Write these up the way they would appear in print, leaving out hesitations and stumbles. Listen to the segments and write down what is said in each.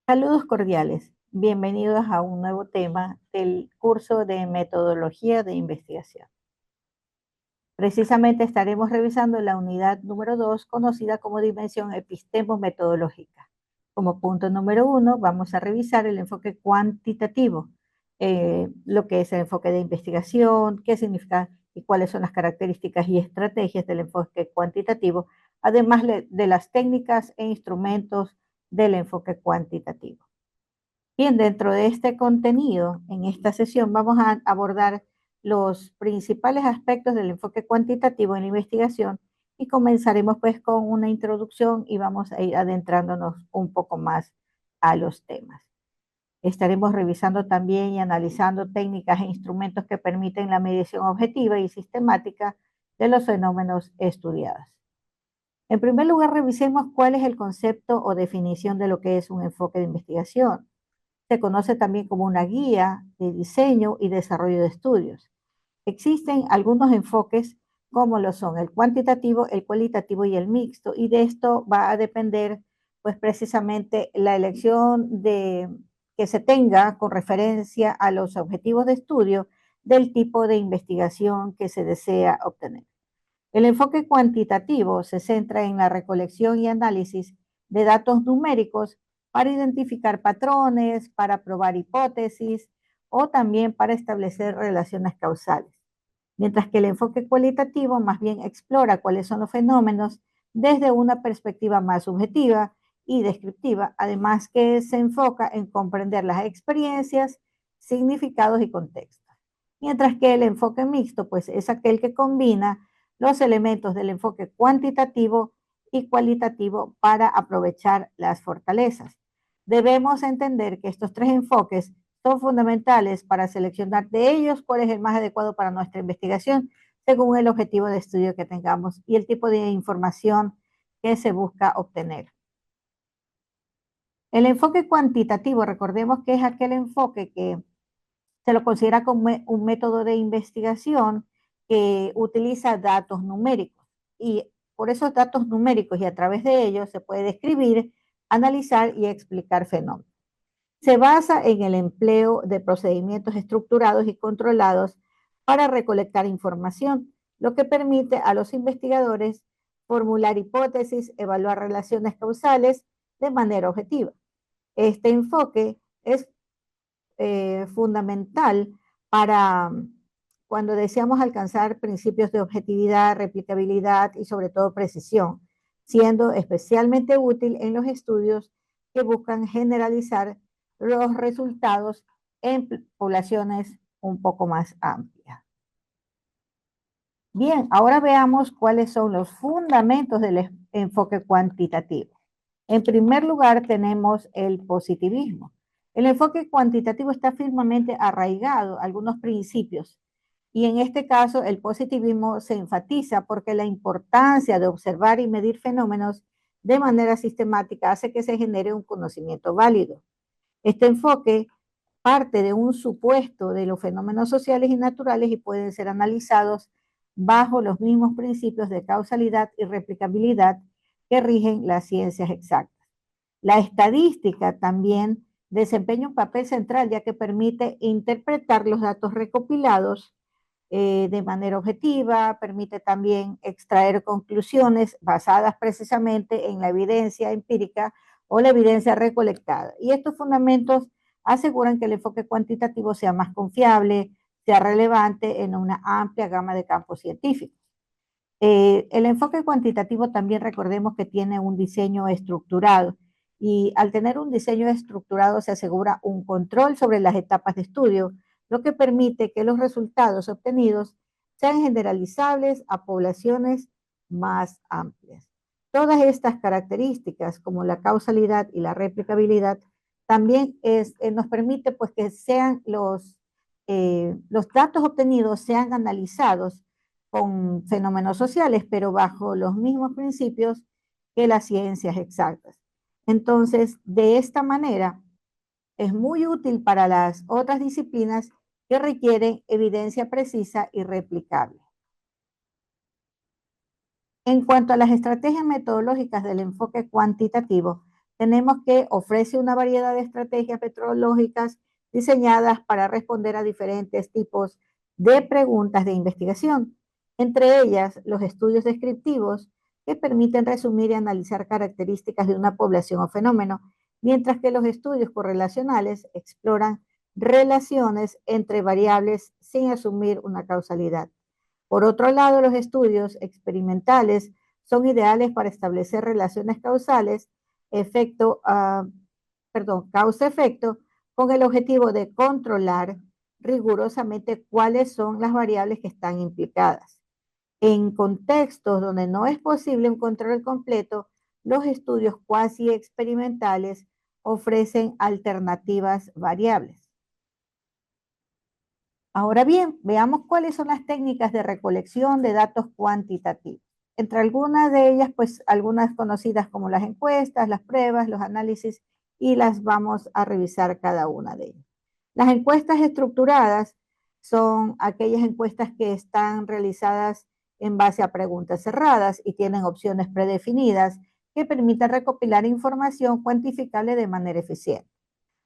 Saludos cordiales. Bienvenidos a un nuevo tema del curso de metodología de investigación. Precisamente estaremos revisando la unidad número 2, conocida como dimensión epistemo-metodológica. Como punto número 1, vamos a revisar el enfoque cuantitativo, lo que es el enfoque de investigación, qué significa y cuáles son las características y estrategias del enfoque cuantitativo, además de las técnicas e instrumentos del enfoque cuantitativo. Bien, dentro de este contenido, en esta sesión vamos a abordar los principales aspectos del enfoque cuantitativo en la investigación y comenzaremos pues con una introducción y vamos a ir adentrándonos un poco más a los temas. Estaremos revisando también y analizando técnicas e instrumentos que permiten la medición objetiva y sistemática de los fenómenos estudiados. En primer lugar, revisemos cuál es el concepto o definición de lo que es un enfoque de investigación. Se conoce también como una guía de diseño y desarrollo de estudios. Existen algunos enfoques como lo son el cuantitativo, el cualitativo y el mixto, y de esto va a depender pues precisamente la elección que se tenga con referencia a los objetivos de estudio del tipo de investigación que se desea obtener. El enfoque cuantitativo se centra en la recolección y análisis de datos numéricos para identificar patrones, para probar hipótesis o también para establecer relaciones causales. Mientras que el enfoque cualitativo más bien explora cuáles son los fenómenos desde una perspectiva más subjetiva y descriptiva, además que se enfoca en comprender las experiencias, significados y contextos. Mientras que el enfoque mixto, pues es aquel que combina los elementos del enfoque cuantitativo y cualitativo para aprovechar las fortalezas. Debemos entender que estos tres enfoques son fundamentales para seleccionar de ellos cuál es el más adecuado para nuestra investigación según el objetivo de estudio que tengamos y el tipo de información que se busca obtener. El enfoque cuantitativo, recordemos que es aquel enfoque que se lo considera como un método de investigación que utiliza datos numéricos y por esos datos numéricos y a través de ellos se puede describir, analizar y explicar fenómenos. Se basa en el empleo de procedimientos estructurados y controlados para recolectar información, lo que permite a los investigadores formular hipótesis, evaluar relaciones causales de manera objetiva. Este enfoque es fundamental para cuando deseamos alcanzar principios de objetividad, replicabilidad y sobre todo precisión, siendo especialmente útil en los estudios que buscan generalizar los resultados en poblaciones un poco más amplias. Bien, ahora veamos cuáles son los fundamentos del enfoque cuantitativo. En primer lugar, tenemos el positivismo. El enfoque cuantitativo está firmemente arraigado a algunos principios y en este caso el positivismo se enfatiza porque la importancia de observar y medir fenómenos de manera sistemática hace que se genere un conocimiento válido. Este enfoque parte de un supuesto de los fenómenos sociales y naturales y pueden ser analizados bajo los mismos principios de causalidad y replicabilidad que rigen las ciencias exactas. La estadística también desempeña un papel central ya que permite interpretar los datos recopilados de manera objetiva, permite también extraer conclusiones basadas precisamente en la evidencia empírica o la evidencia recolectada. Y estos fundamentos aseguran que el enfoque cuantitativo sea más confiable, sea relevante en una amplia gama de campos científicos. El enfoque cuantitativo también recordemos que tiene un diseño estructurado y al tener un diseño estructurado se asegura un control sobre las etapas de estudio, lo que permite que los resultados obtenidos sean generalizables a poblaciones más amplias. Todas estas características, como la causalidad y la replicabilidad, también nos permite pues, que sean los datos obtenidos sean analizados con fenómenos sociales, pero bajo los mismos principios que las ciencias exactas. Entonces, de esta manera, es muy útil para las otras disciplinas que requieren evidencia precisa y replicable. En cuanto a las estrategias metodológicas del enfoque cuantitativo, tenemos que ofrece una variedad de estrategias metodológicas diseñadas para responder a diferentes tipos de preguntas de investigación, entre ellas los estudios descriptivos que permiten resumir y analizar características de una población o fenómeno, mientras que los estudios correlacionales exploran relaciones entre variables sin asumir una causalidad. Por otro lado, los estudios experimentales son ideales para establecer relaciones causales, efecto, causa-efecto, con el objetivo de controlar rigurosamente cuáles son las variables que están implicadas. En contextos donde no es posible un control completo, los estudios cuasi experimentales ofrecen alternativas variables. Ahora bien, veamos cuáles son las técnicas de recolección de datos cuantitativos. Entre algunas de ellas, pues algunas conocidas como las encuestas, las pruebas, los análisis, y las vamos a revisar cada una de ellas. Las encuestas estructuradas son aquellas encuestas que están realizadas en base a preguntas cerradas y tienen opciones predefinidas que permiten recopilar información cuantificable de manera eficiente.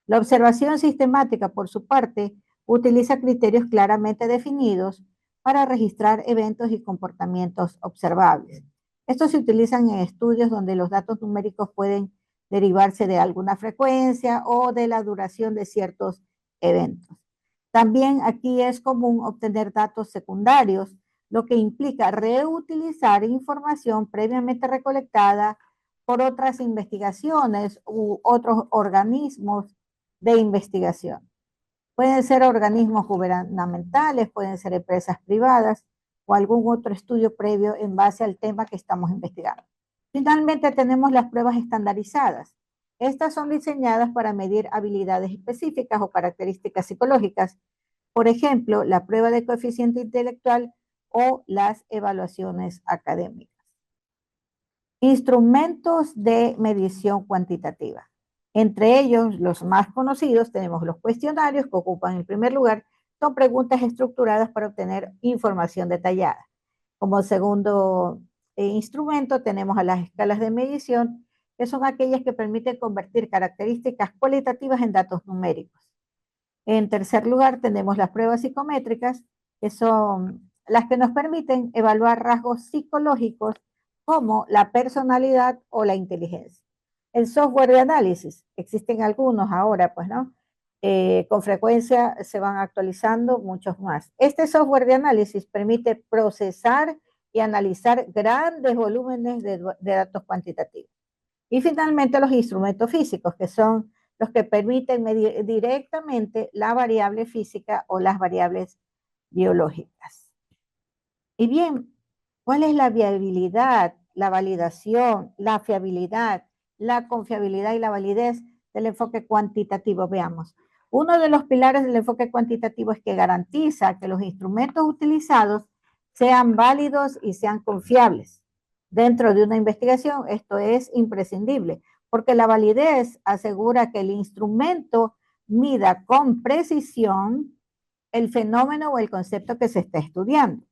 La observación sistemática, por su parte, utiliza criterios claramente definidos para registrar eventos y comportamientos observables. Estos se utilizan en estudios donde los datos numéricos pueden derivarse de alguna frecuencia o de la duración de ciertos eventos. También aquí es común obtener datos secundarios, lo que implica reutilizar información previamente recolectada por otras investigaciones u otros organismos de investigación. Pueden ser organismos gubernamentales, pueden ser empresas privadas o algún otro estudio previo en base al tema que estamos investigando. Finalmente tenemos las pruebas estandarizadas. Estas son diseñadas para medir habilidades específicas o características psicológicas, por ejemplo, la prueba de coeficiente intelectual o las evaluaciones académicas. Instrumentos de medición cuantitativa. Entre ellos, los más conocidos, tenemos los cuestionarios que ocupan el primer lugar. Son preguntas estructuradas para obtener información detallada. Como segundo instrumento tenemos a las escalas de medición, que son aquellas que permiten convertir características cualitativas en datos numéricos. En tercer lugar tenemos las pruebas psicométricas, que son las que nos permiten evaluar rasgos psicológicos como la personalidad o la inteligencia. El software de análisis, existen algunos ahora, pues, ¿no? Con frecuencia se van actualizando muchos más. Este software de análisis permite procesar y analizar grandes volúmenes de datos cuantitativos. Y finalmente los instrumentos físicos, que son los que permiten medir directamente la variable física o las variables biológicas. Y bien, ¿cuál es la viabilidad, la validación, la fiabilidad, la confiabilidad y la validez del enfoque cuantitativo? Veamos. Uno de los pilares del enfoque cuantitativo es que garantiza que los instrumentos utilizados sean válidos y sean confiables. Dentro de una investigación, esto es imprescindible, porque la validez asegura que el instrumento mida con precisión el fenómeno o el concepto que se está estudiando.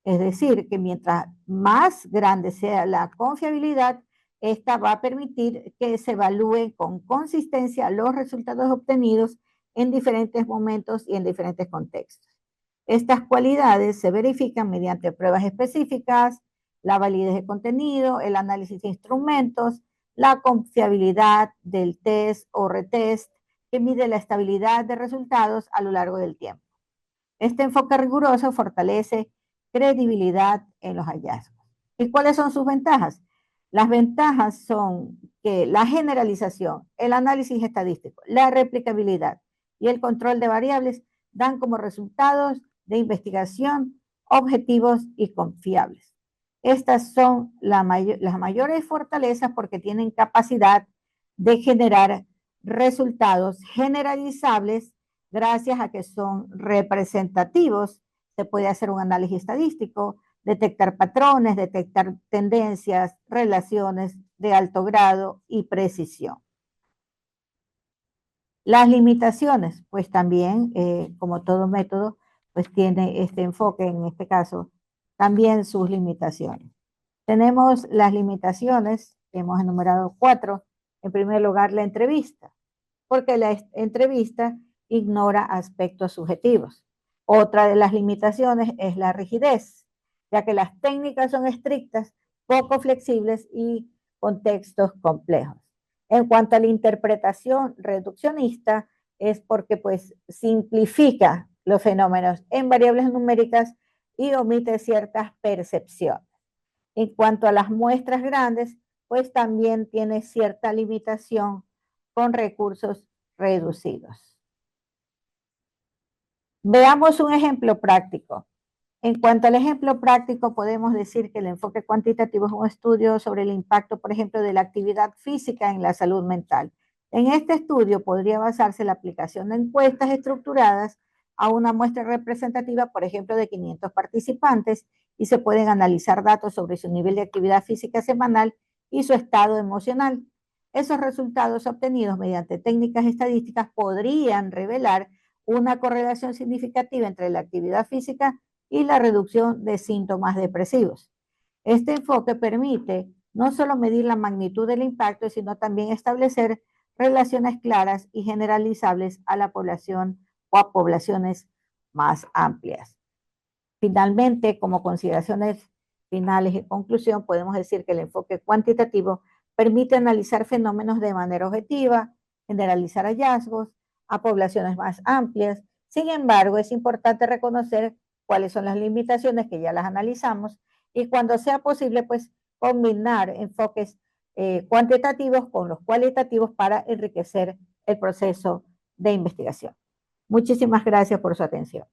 Es decir, que mientras más grande sea la confiabilidad, esta va a permitir que se evalúen con consistencia los resultados obtenidos en diferentes momentos y en diferentes contextos. Estas cualidades se verifican mediante pruebas específicas, la validez de contenido, el análisis de instrumentos, la confiabilidad del test o retest, que mide la estabilidad de resultados a lo largo del tiempo. Este enfoque riguroso fortalece credibilidad en los hallazgos. ¿Y cuáles son sus ventajas? Las ventajas son que la generalización, el análisis estadístico, la replicabilidad y el control de variables dan como resultados de investigación objetivos y confiables. Estas son las mayores fortalezas porque tienen capacidad de generar resultados generalizables gracias a que son representativos. Se puede hacer un análisis estadístico, detectar patrones, detectar tendencias, relaciones de alto grado y precisión. Las limitaciones, pues también, como todo método, pues tiene este enfoque, en este caso, también sus limitaciones. Tenemos las limitaciones, hemos enumerado 4, En primer lugar, la entrevista, porque la entrevista ignora aspectos subjetivos. Otra de las limitaciones es la rigidez, ya que las técnicas son estrictas, poco flexibles y contextos complejos. En cuanto a la interpretación reduccionista, es porque pues simplifica los fenómenos en variables numéricas y omite ciertas percepciones. En cuanto a las muestras grandes, pues también tiene cierta limitación con recursos reducidos. Veamos un ejemplo práctico. En cuanto al ejemplo práctico, podemos decir que el enfoque cuantitativo es un estudio sobre el impacto, por ejemplo, de la actividad física en la salud mental. En este estudio podría basarse la aplicación de encuestas estructuradas a una muestra representativa, por ejemplo, de 500 participantes, y se pueden analizar datos sobre su nivel de actividad física semanal y su estado emocional. Esos resultados obtenidos mediante técnicas estadísticas podrían revelar una correlación significativa entre la actividad física y la reducción de síntomas depresivos. Este enfoque permite no solo medir la magnitud del impacto, sino también establecer relaciones claras y generalizables a la población o a poblaciones más amplias. Finalmente, como consideraciones finales y conclusión, podemos decir que el enfoque cuantitativo permite analizar fenómenos de manera objetiva, generalizar hallazgos a poblaciones más amplias. Sin embargo, es importante reconocer cuáles son las limitaciones, que ya las analizamos, y cuando sea posible, pues combinar enfoques cuantitativos con los cualitativos para enriquecer el proceso de investigación. Muchísimas gracias por su atención.